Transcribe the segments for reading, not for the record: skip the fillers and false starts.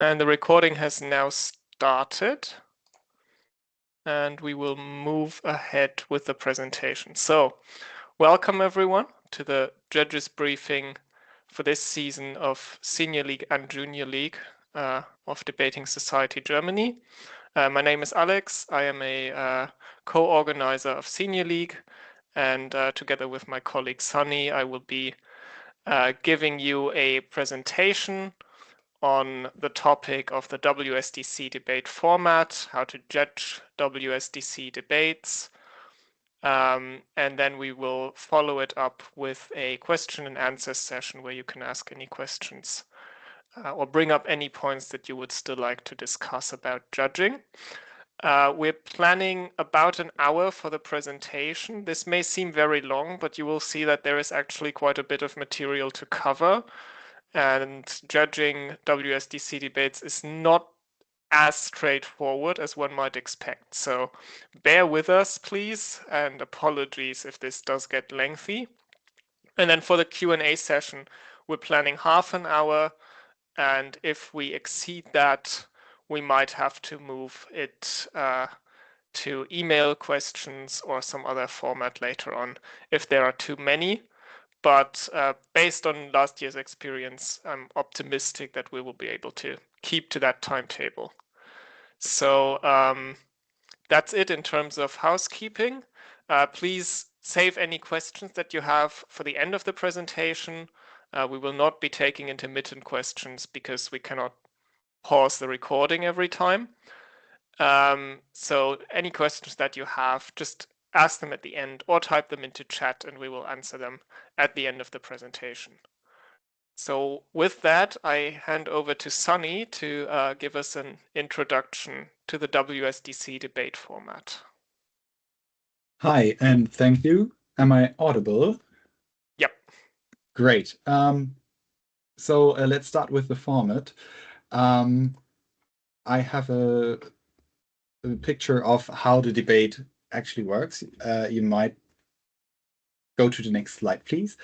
And the recording has now started. And we will move ahead with the presentation. So, welcome everyone to the judges briefing for this season of Senior League and Junior League of Debating Society Germany. My name is Alex. I am a co-organizer of Senior League, and together with my colleague Sunny, I will be giving you a presentation on the topic of the WSDC debate format, how to judge WSDC debates, and then we will follow it up with a question and answer session where you can ask any questions or bring up any points that you would still like to discuss about judging. We're planning about an hour for the presentation. This may seem very long, but you will see that there is actually quite a bit of material to cover. And judging WSDC debates is not as straightforward as one might expect. So bear with us, please, and apologies if this does get lengthy. And then for the Q&A session, we're planning half an hour. And if we exceed that, we might have to move it to email questions or some other format later on if there are too many. But based on last year's experience, I'm optimistic that we will be able to keep to that timetable. So that's it in terms of housekeeping. Please save any questions that you have for the end of the presentation. We will not be taking intermittent questions because we cannot pause the recording every time. So any questions that you have, just ask them at the end or type them into chat and we will answer them at the end of the presentation. So with that, I hand over to Sunny to give us an introduction to the WSDC debate format. Hi, and thank you. Am I audible? Yep. Great. So let's start with the format. I have a picture of how the debate actually works. You might go to the next slide, please.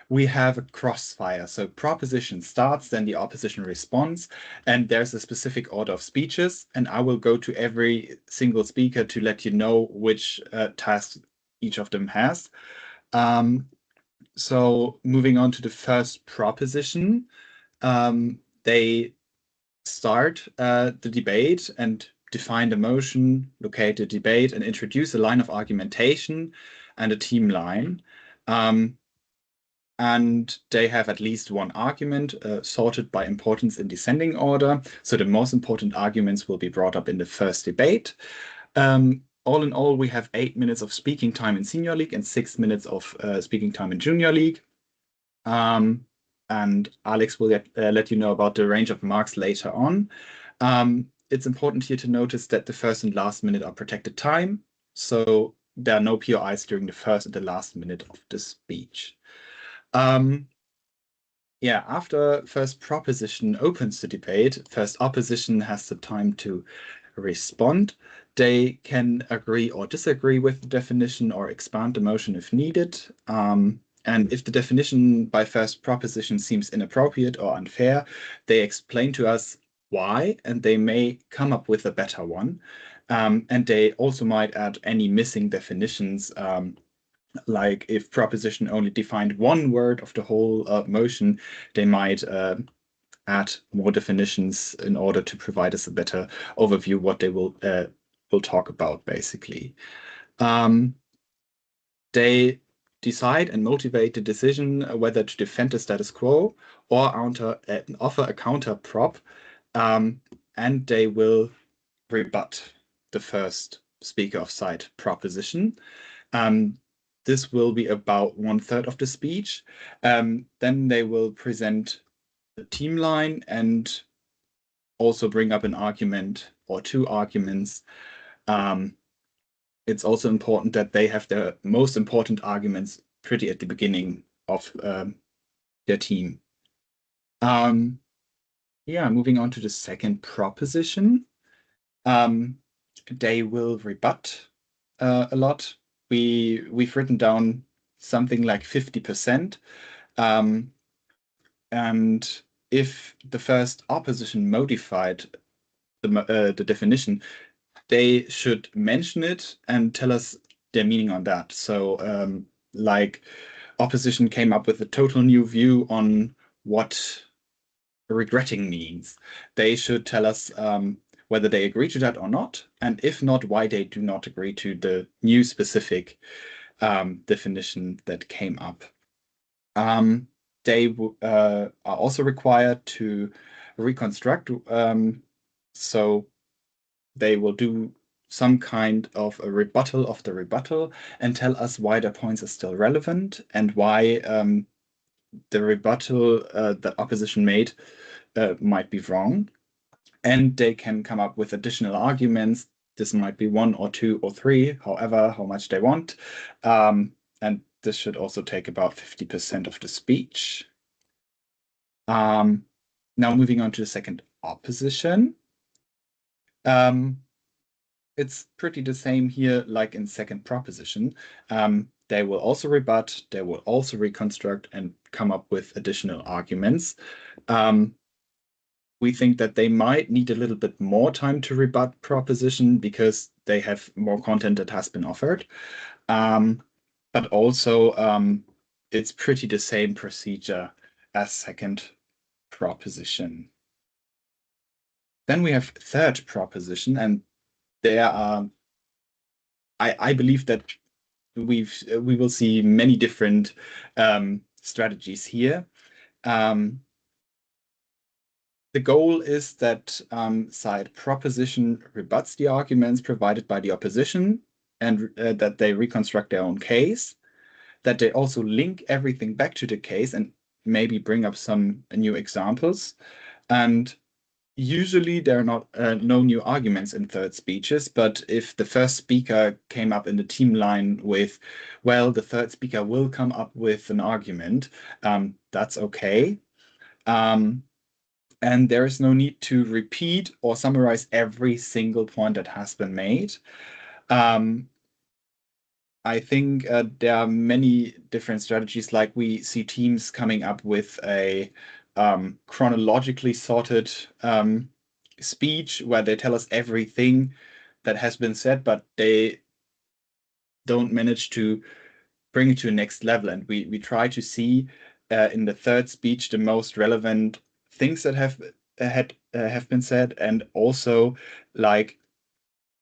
We have a crossfire. So proposition starts, then the opposition responds, and there's a specific order of speeches. And I will go to every single speaker to let you know which task each of them has. So moving on to the first proposition, they start the debate and define the motion, locate the debate, and introduce a line of argumentation and a team line. And they have at least one argument sorted by importance in descending order. So the most important arguments will be brought up in the first debate. All in all, we have 8 minutes of speaking time in Senior League and 6 minutes of speaking time in Junior League. And Alex will let you know about the range of marks later on. It's important here to notice that the first and last minute are protected time. So there are no POIs during the first and the last minute of the speech. Yeah, after first proposition opens the debate, first opposition has the time to respond. They can agree or disagree with the definition or expand the motion if needed. And if the definition by first proposition seems inappropriate or unfair, they explain to us why, and they may come up with a better one. And they also might add any missing definitions, like if proposition only defined one word of the whole motion, they might add more definitions in order to provide us a better overview what they will talk about, basically. They decide and motivate the decision whether to defend the status quo or offer a counter prop, and they will rebut the first speaker of side proposition. This will be about 1/3 of the speech. Then they will present the team line and also bring up an argument or two arguments. It's also important that they have the most important arguments pretty at the beginning of their team. Yeah, moving on to the second proposition. They will rebut a lot. We've written down something like 50%. And if the first opposition modified the definition, they should mention it and tell us their meaning on that. So, like, opposition came up with a total new view on what regretting means. They should tell us whether they agree to that or not, and if not, why they do not agree to the new specific definition that came up. They are also required to reconstruct, so they will do some kind of a rebuttal of the rebuttal and tell us why their points are still relevant and why the rebuttal that opposition made might be wrong. And they can come up with additional arguments. This might be 1 or 2 or 3, however, how much they want. And this should also take about 50% of the speech. Now moving on to the second opposition. It's pretty the same here like in second proposition. They will also rebut, they will also reconstruct and come up with additional arguments. We think that they might need a little bit more time to rebut proposition because they have more content that has been offered. But also, it's pretty the same procedure as second proposition. Then we have third proposition, and there are, I believe that we will see many different strategies here. The goal is that side proposition rebuts the arguments provided by the opposition and that they reconstruct their own case, that they also link everything back to the case and maybe bring up some new examples. And usually there are not no new arguments in third speeches, but if the first speaker came up in the team line with, well, the third speaker will come up with an argument, that's okay. And there is no need to repeat or summarize every single point that has been made. I think there are many different strategies, like we see teams coming up with a chronologically sorted speech where they tell us everything that has been said, but they don't manage to bring it to the next level. And we try to see in the third speech the most relevant things that have been said, and also like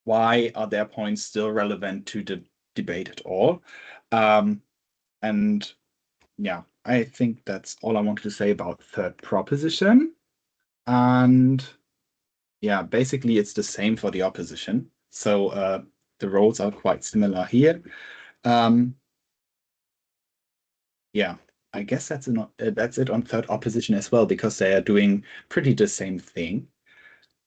why are their points still relevant to the debate at all. And yeah, I think that's all I wanted to say about third proposition. And yeah, basically it's the same for the opposition. So the roles are quite similar here. Yeah, I guess that's it on third opposition as well, because they are doing pretty the same thing.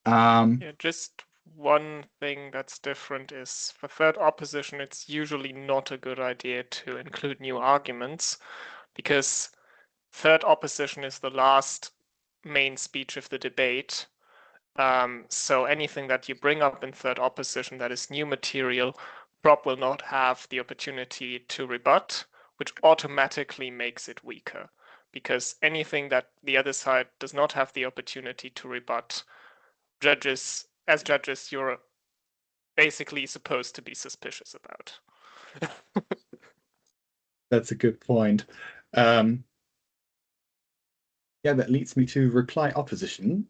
Yeah, just one thing that's different is for third opposition, it's usually not a good idea to include new arguments because third opposition is the last main speech of the debate. So anything that you bring up in third opposition that is new material, prop will not have the opportunity to rebut, which automatically makes it weaker. Because anything that the other side does not have the opportunity to rebut, as judges, you're basically supposed to be suspicious about. That's a good point. Yeah, that leads me to reply opposition.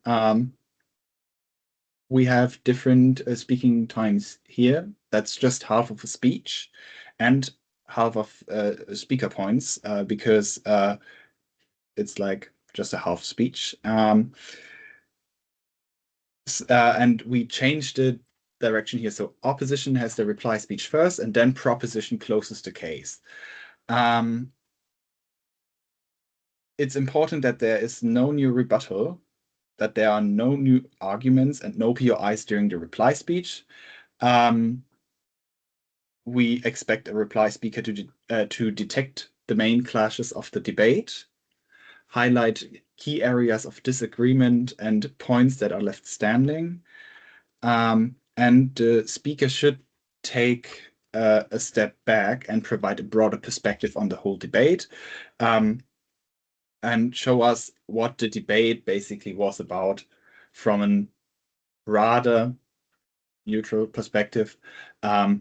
We have different speaking times here. That's just half of a speech and half of speaker points because it's like just a half speech. And we changed the direction here. So opposition has the reply speech first, and then proposition closes the case. It's important that there is no new rebuttal, that there are no new arguments and no POIs during the reply speech. We expect a reply speaker to detect the main clashes of the debate, highlight key areas of disagreement and points that are left standing. And the speaker should take a step back and provide a broader perspective on the whole debate. and show us what the debate basically was about from a rather neutral perspective. And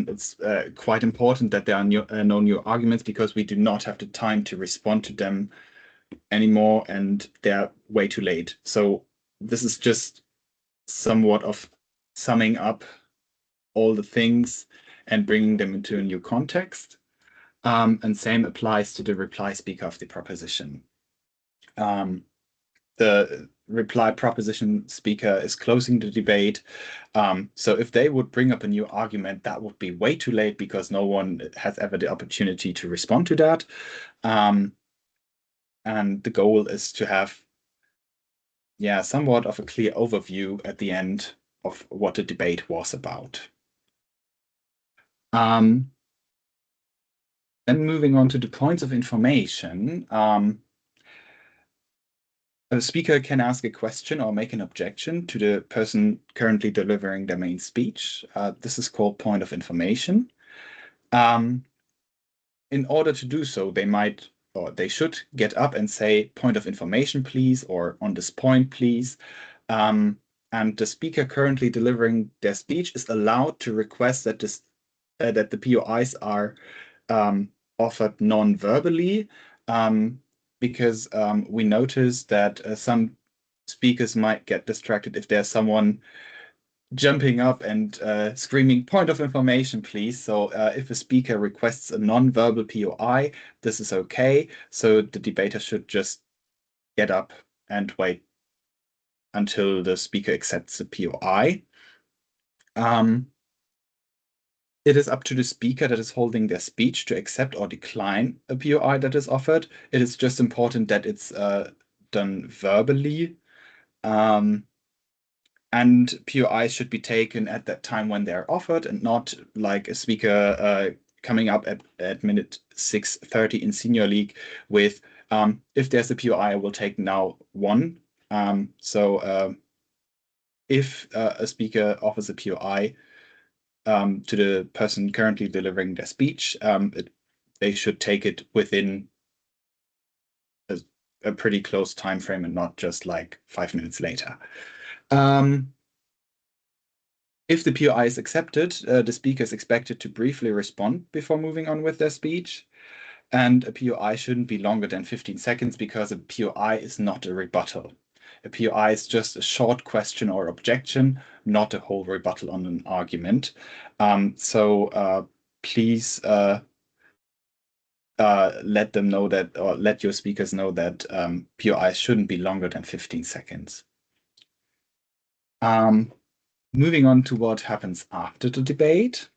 it's quite important that there are no new arguments, because we do not have the time to respond to them anymore, and they're way too late. So this is just somewhat of summing up all the things and bringing them into a new context. And same applies to the reply speaker of the proposition. The reply proposition speaker is closing the debate. So if they would bring up a new argument, that would be way too late, because no one has ever the opportunity to respond to that. And the goal is to have, somewhat of a clear overview at the end of what the debate was about. Then moving on to the points of information. A speaker can ask a question or make an objection to the person currently delivering their main speech. This is called point of information. In order to do so, they might, or they should, get up and say, point of information, please, or on this point, please. And the speaker currently delivering their speech is allowed to request that the POIs are offered non-verbally, because we notice that some speakers might get distracted if there's someone jumping up and screaming, point of information, please. So if a speaker requests a non-verbal POI, this is okay. So the debater should just get up and wait until the speaker accepts the POI. It is up to the speaker that is holding their speech to accept or decline a POI that is offered. It is just important that it's done verbally. And POIs should be taken at that time when they're offered, and not like a speaker coming up at minute 6:30 in senior league with, if there's a POI, I will take now one. If a speaker offers a POI to the person currently delivering their speech, they should take it within a pretty close time frame, and not just like 5 minutes later. If the POI is accepted, the speaker is expected to briefly respond before moving on with their speech. And a POI shouldn't be longer than 15 seconds, because a POI is not a rebuttal. A POI is just a short question or objection, not a whole rebuttal on an argument. Please let them know that, or let your speakers know that POIs shouldn't be longer than 15 seconds. Moving on to what happens after the debate.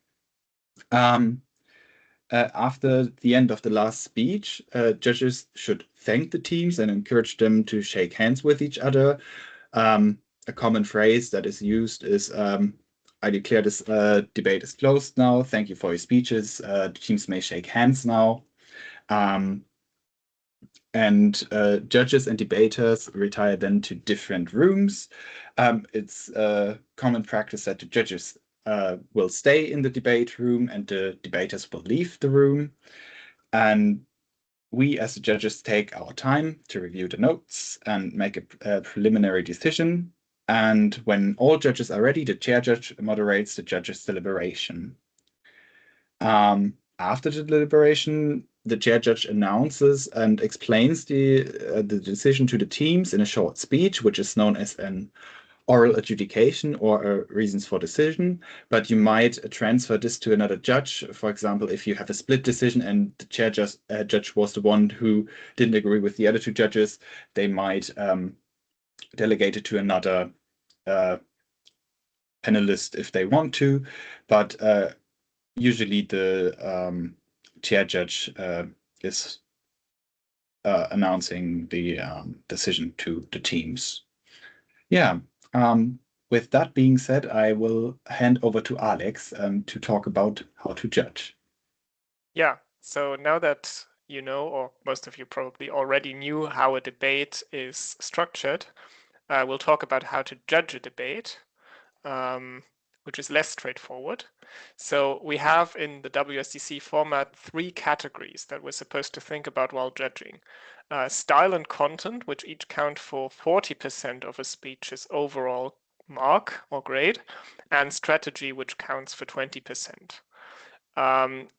After the end of the last speech, judges should thank the teams and encourage them to shake hands with each other. A common phrase that is used is, I declare this debate is closed now. Thank you for your speeches. The teams may shake hands now. Judges and debaters retire then to different rooms. It's a common practice that the judges will stay in the debate room and the debaters will leave the room. And we as the judges take our time to review the notes and make a preliminary decision. And when all judges are ready, the chair judge moderates the judges' deliberation. After the deliberation, the chair judge announces and explains the decision to the teams in a short speech, which is known as an oral adjudication or reasons for decision. But you might transfer this to another judge. For example, if you have a split decision and the chair judge was the one who didn't agree with the other two judges, they might delegate it to another panelist if they want to. But usually the chair judge is announcing the decision to the teams. With that being said, I will hand over to Alex to talk about how to judge. Yeah, so now that you know, or most of you probably already knew how a debate is structured, we'll talk about how to judge a debate. which is less straightforward. So we have in the WSDC format 3 categories that we're supposed to think about while judging. Style and content, which each count for 40% of a speech's overall mark or grade, and strategy, which counts for 20%.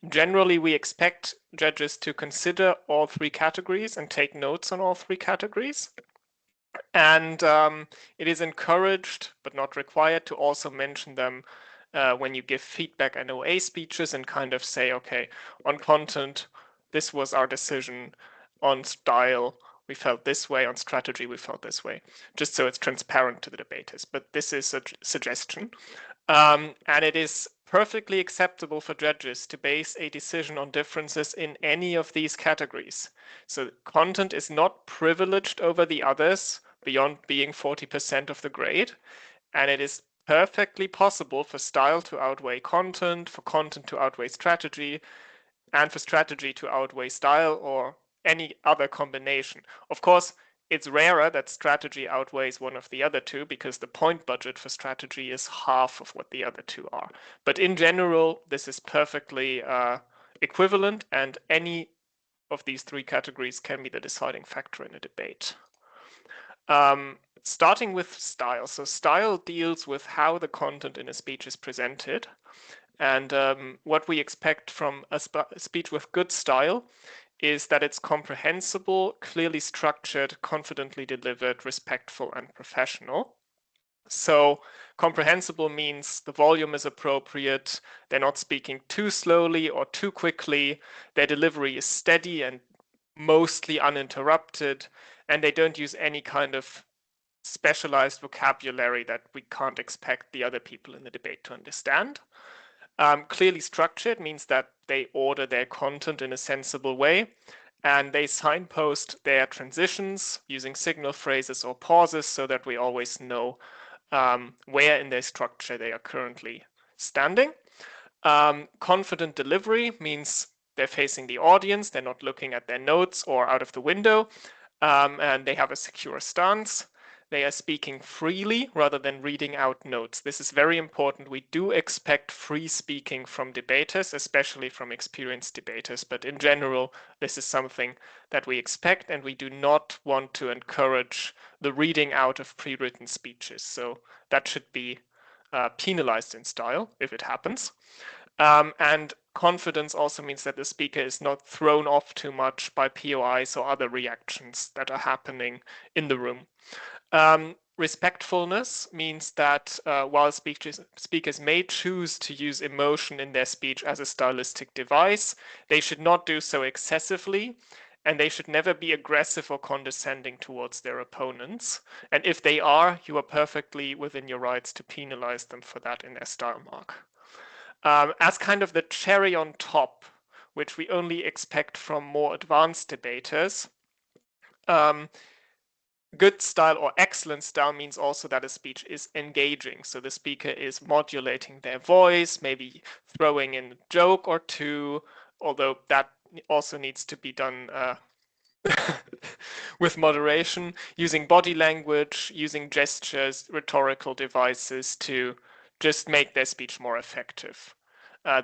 Generally, we expect judges to consider all 3 categories and take notes on all 3 categories. And it is encouraged, but not required, to also mention them when you give feedback and OA speeches and kind of say, okay, on content, this was our decision. On style, we felt this way. On strategy, we felt this way. Just so it's transparent to the debaters. But this is a suggestion. And it is perfectly acceptable for judges to base a decision on differences in any of these categories. So content is not privileged over the others beyond being 40% of the grade. And it is perfectly possible for style to outweigh content, for content to outweigh strategy, and for strategy to outweigh style or any other combination. Of course, it's rarer that strategy outweighs one of the other two because the point budget for strategy is half of what the other two are. But in general, this is perfectly equivalent, and any of these 3 categories can be the deciding factor in a debate. Starting with style. So style deals with how the content in a speech is presented. And what we expect from a speech with good style is that it's comprehensible, clearly structured, confidently delivered, respectful, and professional. So comprehensible means the volume is appropriate, they're not speaking too slowly or too quickly, their delivery is steady and mostly uninterrupted, and they don't use any kind of specialized vocabulary that we can't expect the other people in the debate to understand. Clearly structured means that they order their content in a sensible way, and they signpost their transitions using signal phrases or pauses so that we always know where in their structure they are currently standing. Confident delivery means they're facing the audience, they're not looking at their notes or out of the window, and they have a secure stance. They are speaking freely rather than reading out notes. This is very important. We do expect free speaking from debaters, especially from experienced debaters, but in general, this is something that we expect, and we do not want to encourage the reading out of pre-written speeches. So that should be penalized in style if it happens. And confidence also means that the speaker is not thrown off too much by POIs or other reactions that are happening in the room. Respectfulness means that while speakers may choose to use emotion in their speech as a stylistic device, they should not do so excessively, and they should never be aggressive or condescending towards their opponents. And if they are, you are perfectly within your rights to penalize them for that in their style mark. As kind of the cherry on top, which we only expect from more advanced debaters, good style or excellent style means also that a speech is engaging. So the speaker is modulating their voice, maybe throwing in a joke or two, although that also needs to be done with moderation, using body language, using gestures, rhetorical devices to just make their speech more effective.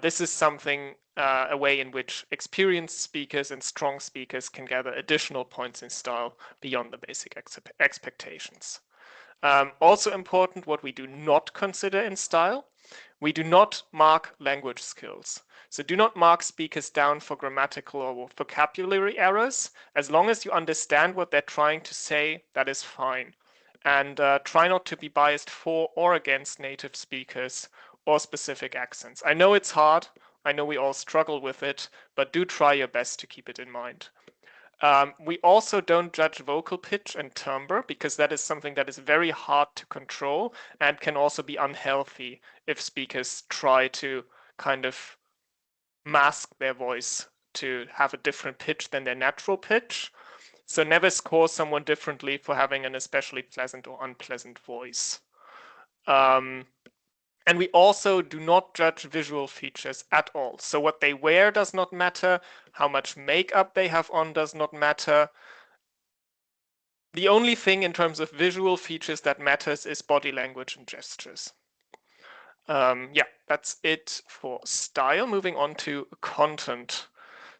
This is something, a way in which experienced speakers and strong speakers can gather additional points in style beyond the basic expectations. Also important, what we do not consider in style, we do not mark language skills. So do not mark speakers down for grammatical or vocabulary errors. As long as you understand what they're trying to say, that is fine. And try not to be biased for or against native speakers or specific accents. I know it's hard, I know we all struggle with it, but do try your best to keep it in mind. We also don't judge vocal pitch and timbre because that is something that is very hard to control and can also be unhealthy if speakers try to kind of mask their voice to have a different pitch than their natural pitch. So never score someone differently for having an especially pleasant or unpleasant voice. And we also do not judge visual features at all. So what they wear does not matter. How much makeup they have on does not matter. The only thing in terms of visual features that matters is body language and gestures. Yeah, that's it for style. Moving on to content.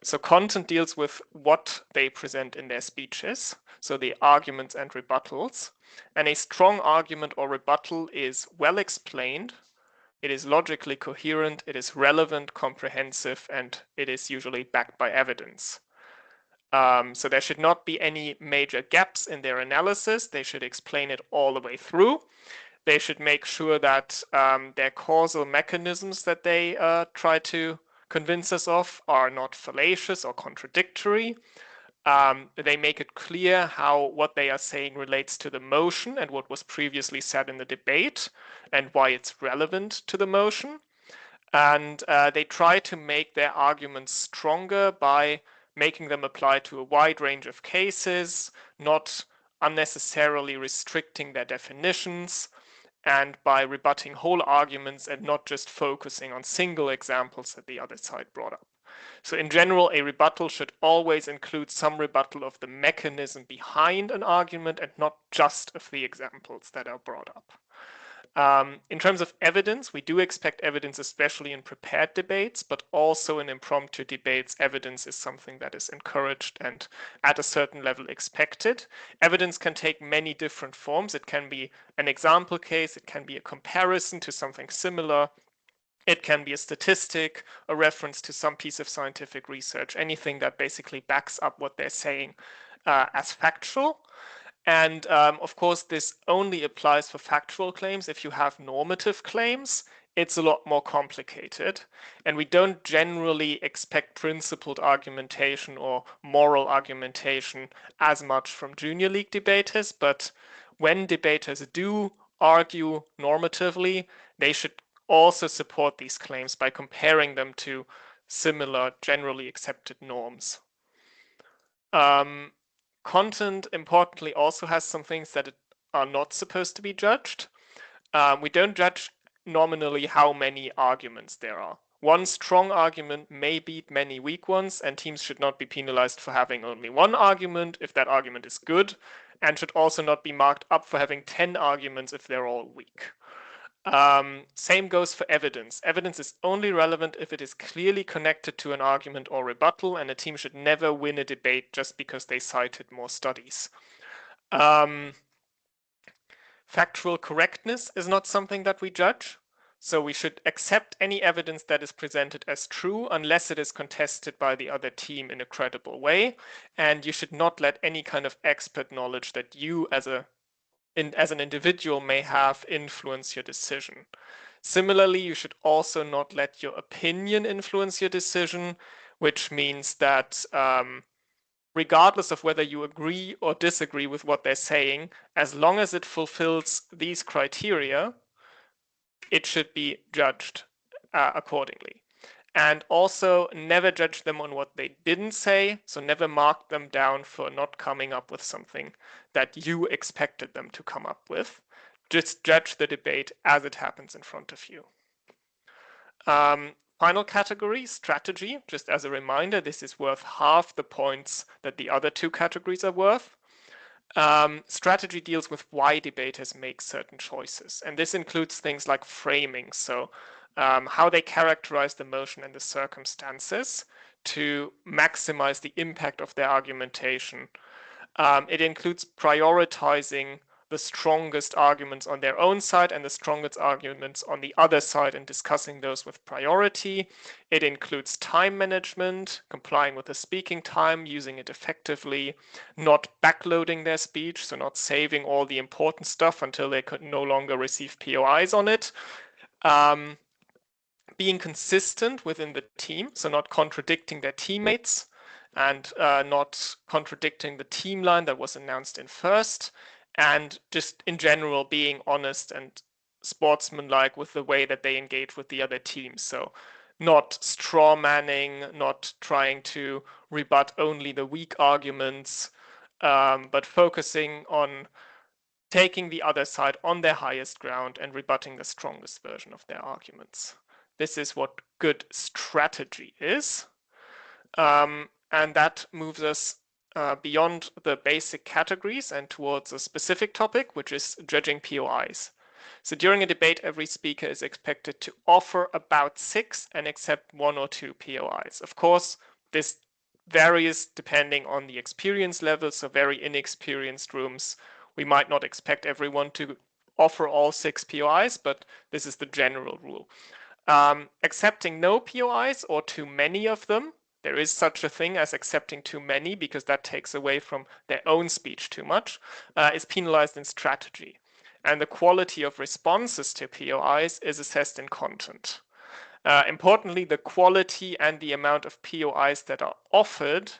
So content deals with what they present in their speeches, so the arguments and rebuttals. And a strong argument or rebuttal is well explained, it is logically coherent, it is relevant, comprehensive, and it is usually backed by evidence. So there should not be any major gaps in their analysis. They should explain it all the way through. They should make sure that their causal mechanisms that they try to convince us of are not fallacious or contradictory. They make it clear how what they are saying relates to the motion and what was previously said in the debate and why it's relevant to the motion. And they try to make their arguments stronger by making them apply to a wide range of cases, not unnecessarily restricting their definitions, and by rebutting whole arguments and not just focusing on single examples that the other side brought up. So in general, a rebuttal should always include some rebuttal of the mechanism behind an argument and not just of the examples that are brought up. In terms of evidence, we do expect evidence, especially in prepared debates, but also in impromptu debates, evidence is something that is encouraged and at a certain level expected. Evidence can take many different forms. It can be an example case, it can be a comparison to something similar, it can be a statistic, a reference to some piece of scientific research, anything that basically backs up what they're saying as factual. And of course, this only applies for factual claims. If you have normative claims, it's a lot more complicated. And we don't generally expect principled argumentation or moral argumentation as much from junior league debaters. But when debaters do argue normatively, they should also support these claims by comparing them to similar generally accepted norms. Content, importantly, also has some things that are not supposed to be judged. We don't judge nominally how many arguments there are. One strong argument may beat many weak ones, and teams should not be penalized for having only one argument if that argument is good, and should also not be marked up for having 10 arguments if they're all weak. Same goes for evidence. Evidence is only relevant if it is clearly connected to an argument or rebuttal, and a team should never win a debate just because they cited more studies. Factual correctness is not something that we judge, so we should accept any evidence that is presented as true unless it is contested by the other team in a credible way, and you should not let any kind of expert knowledge that you as an individual may have influence your decision. Similarly, you should also not let your opinion influence your decision, which means that regardless of whether you agree or disagree with what they're saying, as long as it fulfills these criteria, it should be judged accordingly. And also never judge them on what they didn't say, so never mark them down for not coming up with something that you expected them to come up with. Just judge the debate as it happens in front of you. Final category, strategy. Just as a reminder, this is worth half the points that the other two categories are worth. Strategy deals with why debaters make certain choices, and this includes things like framing, so how they characterize the motion and the circumstances to maximize the impact of their argumentation. It includes prioritizing the strongest arguments on their own side and the strongest arguments on the other side and discussing those with priority. It includes time management, complying with the speaking time, using it effectively, not backloading their speech, so not saving all the important stuff until they could no longer receive POIs on it. Being consistent within the team, so not contradicting their teammates and not contradicting the team line that was announced in first, and just in general being honest and sportsmanlike with the way that they engage with the other teams. So not straw manning, not trying to rebut only the weak arguments, but focusing on taking the other side on their highest ground and rebutting the strongest version of their arguments. This is what good strategy is. And that moves us beyond the basic categories and towards a specific topic, which is judging POIs. So during a debate, every speaker is expected to offer about 6 and accept 1 or 2 POIs. Of course, this varies depending on the experience level. So very inexperienced rooms, we might not expect everyone to offer all 6 POIs, but this is the general rule. Accepting no POIs or too many of them, there is such a thing as accepting too many because that takes away from their own speech too much, is penalized in strategy. And the quality of responses to POIs is assessed in content. Importantly, the quality and the amount of POIs that are offered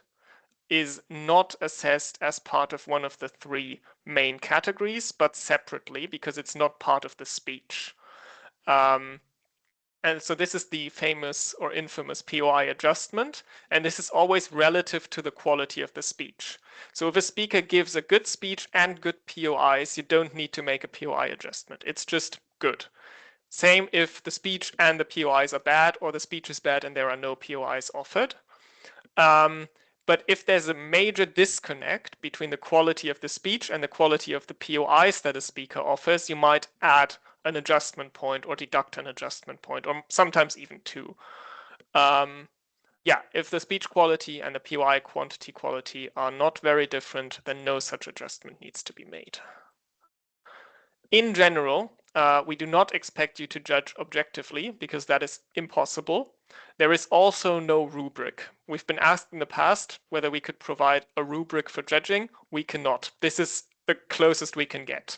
is not assessed as part of one of the 3 main categories, but separately because it's not part of the speech. And so this is the famous or infamous POI adjustment, and this is always relative to the quality of the speech. So if a speaker gives a good speech and good POIs, you don't need to make a POI adjustment. It's just good. Same if the speech and the POIs are bad, or the speech is bad and there are no POIs offered. But if there's a major disconnect between the quality of the speech and the quality of the POIs that a speaker offers, you might add an adjustment point or deduct an adjustment point, or sometimes even 2. Yeah, if the speech quality and the POI quantity quality are not very different, then no such adjustment needs to be made. In general, we do not expect you to judge objectively because that is impossible. There is also no rubric. We've been asked in the past whether we could provide a rubric for judging. We cannot. This is the closest we can get.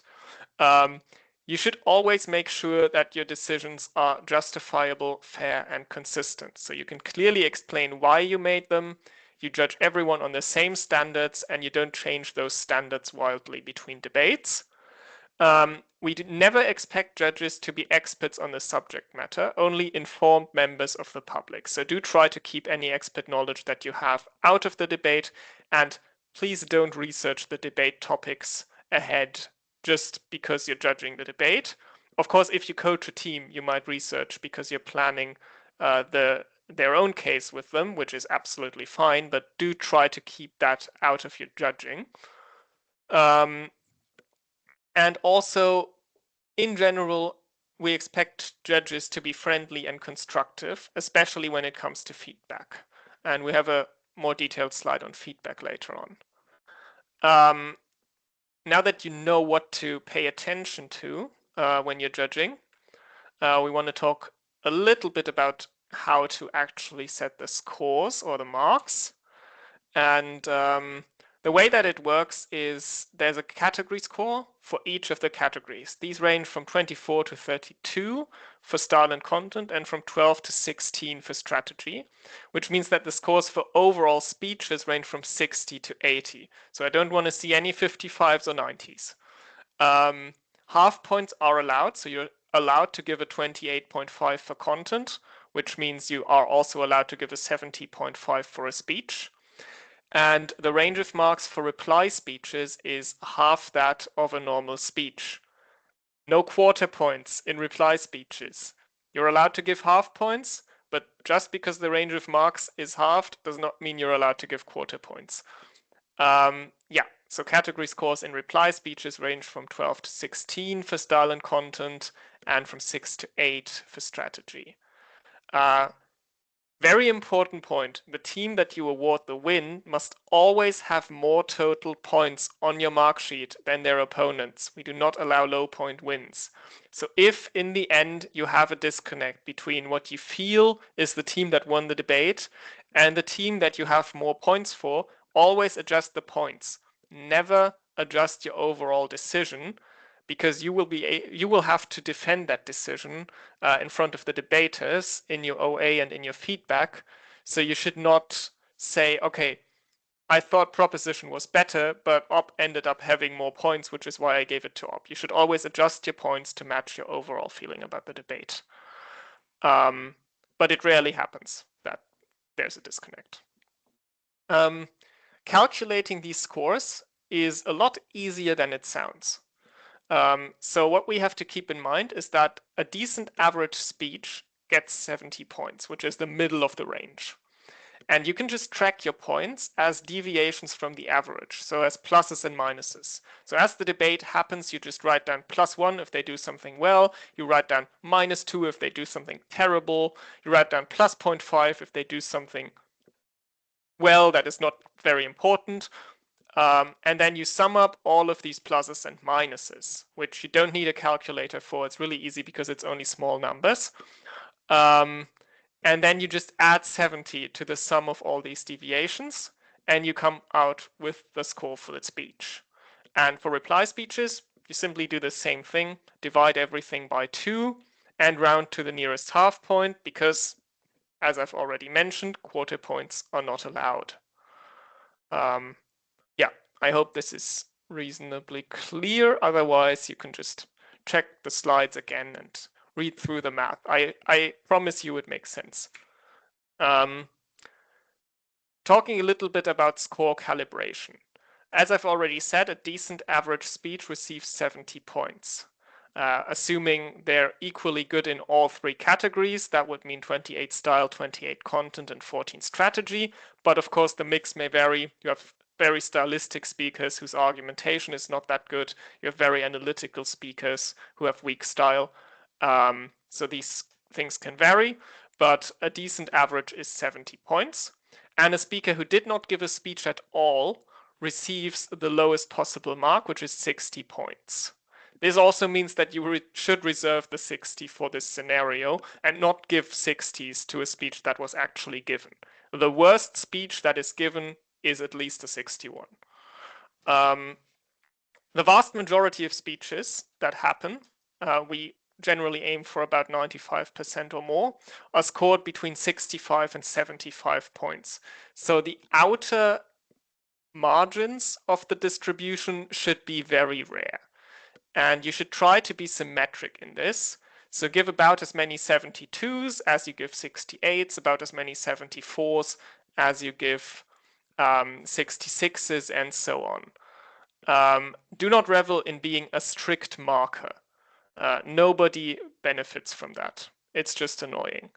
You should always make sure that your decisions are justifiable, fair, and consistent. So you can clearly explain why you made them, you judge everyone on the same standards, and you don't change those standards wildly between debates. We never expect judges to be experts on the subject matter, only informed members of the public. So do try to keep any expert knowledge that you have out of the debate, and please don't research the debate topics ahead just because you're judging the debate. Of course, if you coach a team, you might research because you're planning their own case with them, which is absolutely fine, but do try to keep that out of your judging. And also, in general, we expect judges to be friendly and constructive, especially when it comes to feedback. And we have a more detailed slide on feedback later on. Now that you know what to pay attention to when you're judging, we want to talk a little bit about how to actually set the scores or the marks. And the way that it works is there's a category score for each of the categories. These range from 24 to 32 for style and content, and from 12 to 16 for strategy, which means that the scores for overall speeches range from 60 to 80. So I don't want to see any 55s or 90s. Half points are allowed, so you're allowed to give a 28.5 for content, which means you are also allowed to give a 70.5 for a speech. And the range of marks for reply speeches is half that of a normal speech. No quarter points in reply speeches. You're allowed to give half points, but just because the range of marks is halved does not mean you're allowed to give quarter points. Yeah, so category scores in reply speeches range from 12 to 16 for style and content, and from 6 to 8 for strategy. Very important point, the team that you award the win must always have more total points on your mark sheet than their opponents. We do not allow low point wins. So if in the end you have a disconnect between what you feel is the team that won the debate and the team that you have more points for, always adjust the points. Never adjust your overall decision, because you will have to defend that decision in front of the debaters in your OA and in your feedback. So you should not say, okay, I thought proposition was better, but op ended up having more points, which is why I gave it to op. You should always adjust your points to match your overall feeling about the debate. But it rarely happens that there's a disconnect. Calculating these scores is a lot easier than it sounds. So what we have to keep in mind is that a decent average speech gets 70 points, which is the middle of the range. And you can just track your points as deviations from the average, so as pluses and minuses. So as the debate happens, you just write down +1 if they do something well, you write down -2 if they do something terrible, you write down +0.5 if they do something well that is not very important. And then you sum up all of these pluses and minuses, which you don't need a calculator for. It's really easy because it's only small numbers. And then you just add 70 to the sum of all these deviations, and you come out with the score for the speech. And for reply speeches, you simply do the same thing, divide everything by 2, and round to the nearest half point, because, as I've already mentioned, quarter points are not allowed. Yeah, I hope this is reasonably clear. Otherwise, you can just check the slides again and read through the math. I promise you it makes sense. Talking a little bit about score calibration. As I've already said, a decent average speech receives 70 points. Assuming they're equally good in all 3 categories, that would mean 28 style, 28 content, and 14 strategy. But of course, the mix may vary. You have very stylistic speakers whose argumentation is not that good. You have very analytical speakers who have weak style. So these things can vary, but a decent average is 70 points. And a speaker who did not give a speech at all receives the lowest possible mark, which is 60 points. This also means that you should reserve the 60 for this scenario and not give 60s to a speech that was actually given. The worst speech that is given is at least a 61. The vast majority of speeches that happen, we generally aim for about 95% or more, are scored between 65 and 75 points. So the outer margins of the distribution should be very rare. And you should try to be symmetric in this. So give about as many 72s as you give 68s, about as many 74s as you give 66s, and so on. Do not revel in being a strict marker. Nobody benefits from that. It's just annoying.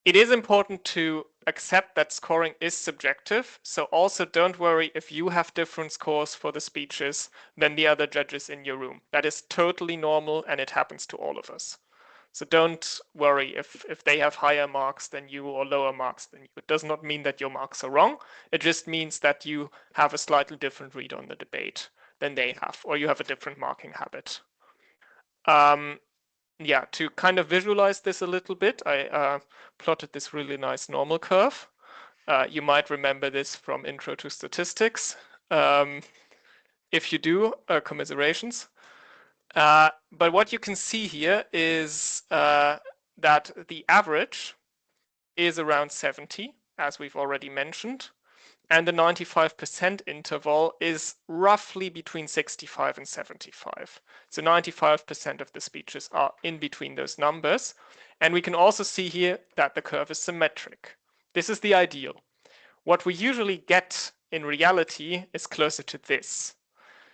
It is important to accept that scoring is subjective, so also don't worry if you have different scores for the speeches than the other judges in your room. That is totally normal, and it happens to all of us. So don't worry if they have higher marks than you or lower marks than you. It does not mean that your marks are wrong. It just means that you have a slightly different read on the debate than they have, or you have a different marking habit. Yeah, to kind of visualize this a little bit, I plotted this really nice normal curve. You might remember this from Intro to Statistics. If you do, commiserations. But what you can see here is that the average is around 70, as we've already mentioned. And the 95% interval is roughly between 65 and 75. So 95% of the speeches are in between those numbers. And we can also see here that the curve is symmetric. This is the ideal. What we usually get in reality is closer to this.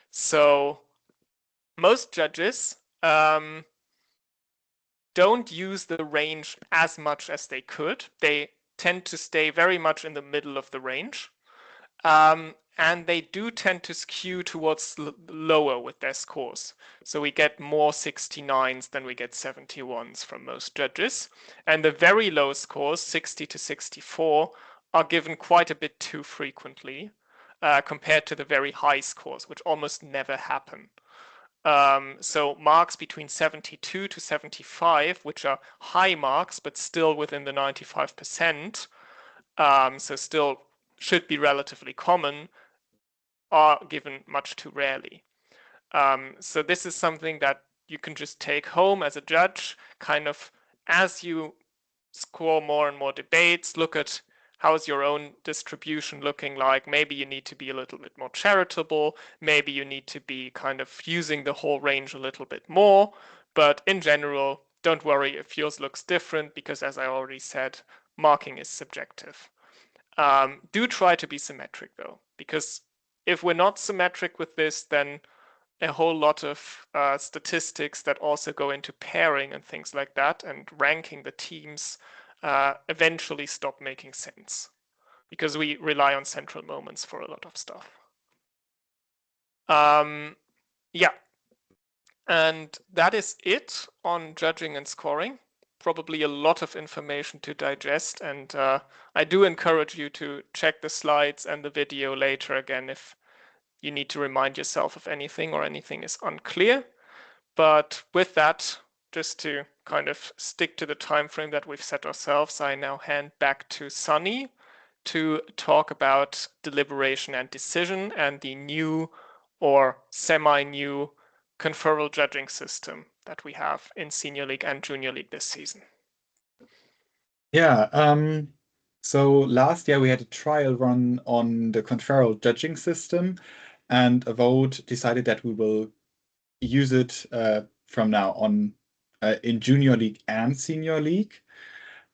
So most judges don't use the range as much as they could. They tend to stay very much in the middle of the range. And they do tend to skew towards lower with their scores. So we get more 69s than we get 71s from most judges. And the very low scores, 60 to 64, are given quite a bit too frequently compared to the very high scores, which almost never happen. So marks between 72 to 75, which are high marks, but still within the 95%, so still should be relatively common, are given much too rarely. So this is something that you can just take home as a judge, kind of as you score more and more debates, look at how's your own distribution looking like. Maybe you need to be a little bit more charitable. Maybe you need to be kind of using the whole range a little bit more. But in general, don't worry if yours looks different, because as I already said, marking is subjective. Do try to be symmetric though, because if we're not symmetric with this, then a whole lot of statistics that also go into pairing and things like that and ranking the teams eventually stop making sense, because we rely on central moments for a lot of stuff. Yeah, and that is it on judging and scoring. Probably a lot of information to digest, and I do encourage you to check the slides and the video later again if you need to remind yourself of anything or anything is unclear. But with that, just to kind of stick to the time frame that we've set ourselves, I now hand back to Sunny to talk about deliberation and decision and the new or semi-new conferral judging system that we have in Senior League and Junior League this season. Yeah, so last year we had a trial run on the conferral judging system, and a vote decided that we will use it from now on in Junior League and Senior League.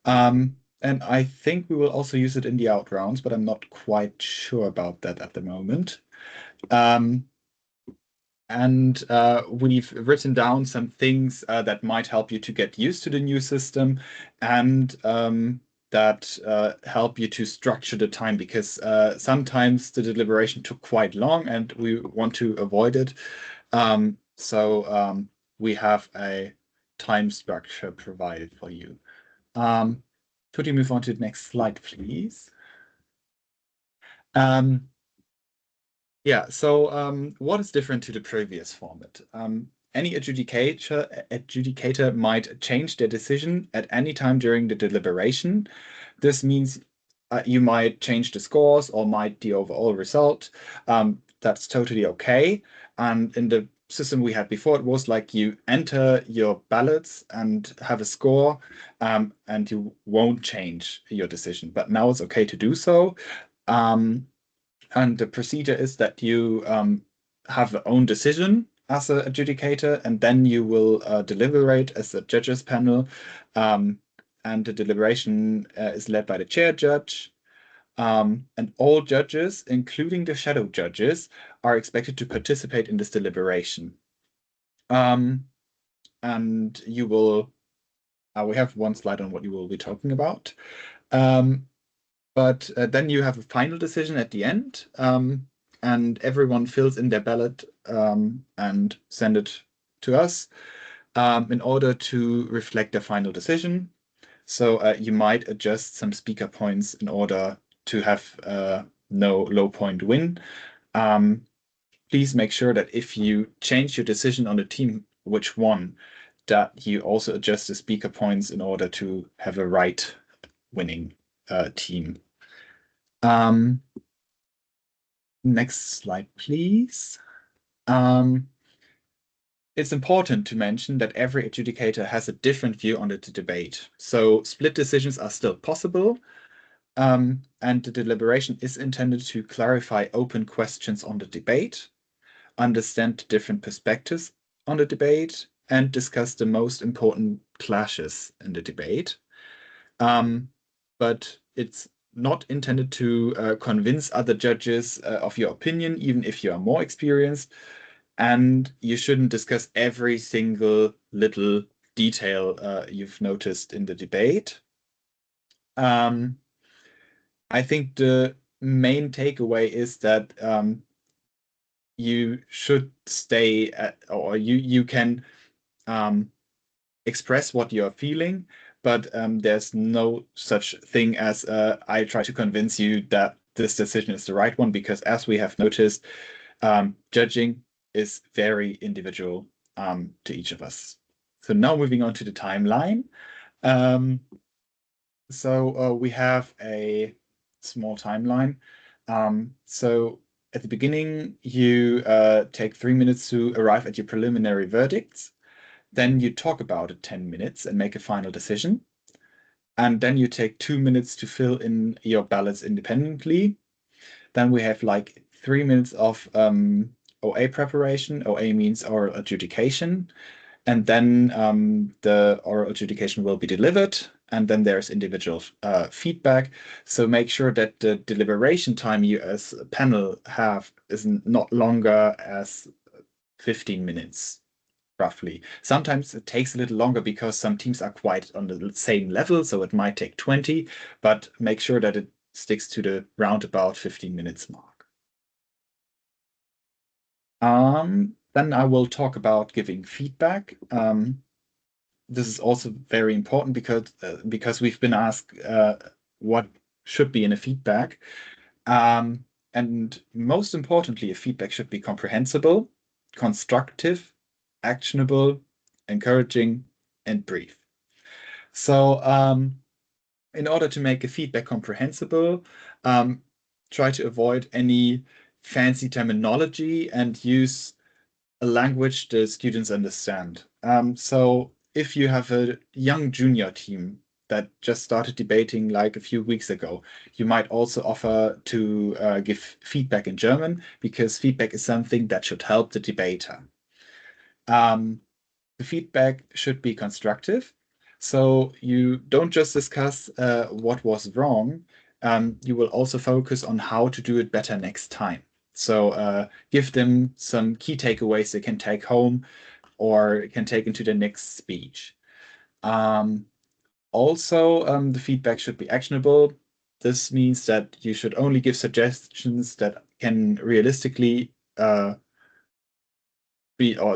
And I think we will also use it in the out rounds, but I'm not quite sure about that at the moment. And we've written down some things that might help you to get used to the new system, and that help you to structure the time, because sometimes the deliberation took quite long and we want to avoid it. So we have a time structure provided for you. Could you move on to the next slide, please? Yeah, so what is different to the previous format? Any adjudicator might change their decision at any time during the deliberation. This means you might change the scores or might the overall result. That's totally okay. And in the system we had before, it was like you enter your ballots and have a score, and you won't change your decision. But now it's okay to do so. And the procedure is that you have your own decision as an adjudicator, and then you will deliberate as a judges panel. And the deliberation is led by the chair judge. And all judges, including the shadow judges, are expected to participate in this deliberation. And you will, we have one slide on what you will be talking about. But then you have a final decision at the end, and everyone fills in their ballot and send it to us in order to reflect their final decision. So you might adjust some speaker points in order to have no low point win. Please make sure that if you change your decision on the team which won, that you also adjust the speaker points in order to have a right winning team. Next slide, please. It's important to mention that every adjudicator has a different view on the debate. So split decisions are still possible, and the deliberation is intended to clarify open questions on the debate, understand different perspectives on the debate, and discuss the most important clashes in the debate. But it's not intended to convince other judges of your opinion, even if you are more experienced. And you shouldn't discuss every single little detail you've noticed in the debate. I think the main takeaway is that you should stay at, or you can express what you're feeling, but there's no such thing as I try to convince you that this decision is the right one, because as we have noticed, judging is very individual to each of us. So now moving on to the timeline. So we have a small timeline. So at the beginning, you take 3 minutes to arrive at your preliminary verdicts. Then you talk about it 10 minutes and make a final decision. And then you take 2 minutes to fill in your ballots independently. Then we have like 3 minutes of OA preparation. OA means oral adjudication. And then the oral adjudication will be delivered. And then there's individual feedback. So make sure that the deliberation time you as a panel have is not longer as 15 minutes. roughly. Sometimes it takes a little longer because some teams are quite on the same level, so it might take 20, but make sure that it sticks to the roundabout 15 minutes mark. Then I will talk about giving feedback. This is also very important because we've been asked what should be in a feedback. And most importantly, a feedback should be comprehensible, constructive, actionable, encouraging, and brief. So in order to make a feedback comprehensible, try to avoid any fancy terminology and use a language the students understand. So if you have a young junior team that just started debating like a few weeks ago, you might also offer to give feedback in German, because feedback is something that should help the debater. The feedback should be constructive. So you don't just discuss what was wrong, you will also focus on how to do it better next time. So give them some key takeaways they can take home or can take into the next speech. Also, the feedback should be actionable. This means that you should only give suggestions that can realistically or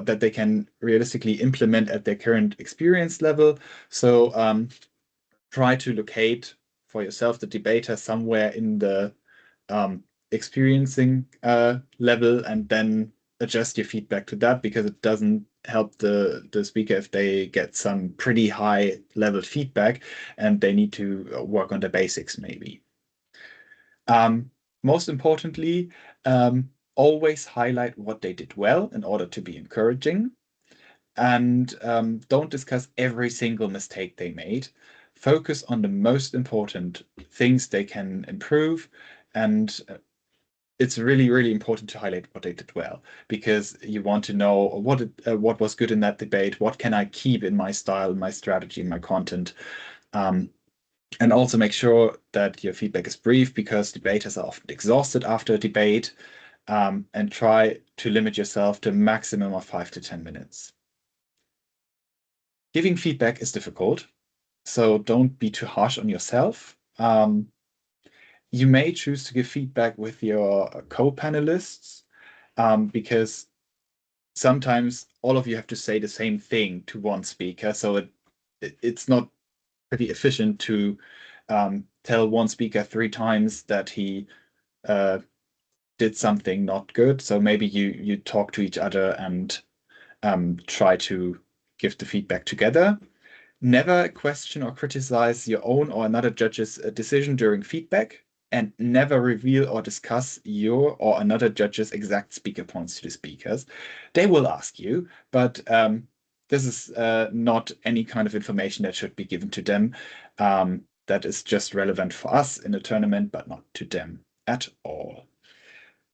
that they can realistically implement at their current experience level. So try to locate for yourself the debater somewhere in the experiencing level, and then adjust your feedback to that, because it doesn't help the speaker if they get some pretty high level feedback and they need to work on the basics maybe. Most importantly, always highlight what they did well in order to be encouraging, and don't discuss every single mistake they made. Focus on the most important things they can improve, and it's really, really important to highlight what they did well, because you want to know what was good in that debate, what can I keep in my style, my strategy, my content. And also make sure that your feedback is brief, because debaters are often exhausted after a debate, and try to limit yourself to a maximum of 5 to 10 minutes. Giving feedback is difficult, so don't be too harsh on yourself. You may choose to give feedback with your co-panelists, because sometimes all of you have to say the same thing to one speaker, so it's not pretty efficient to tell one speaker 3 times that he did something not good. So maybe you talk to each other and try to give the feedback together. Never question or criticize your own or another judge's decision during feedback, and never reveal or discuss your or another judge's exact speaker points to the speakers. They will ask you, but this is not any kind of information that should be given to them. That is just relevant for us in a tournament, but not to them at all.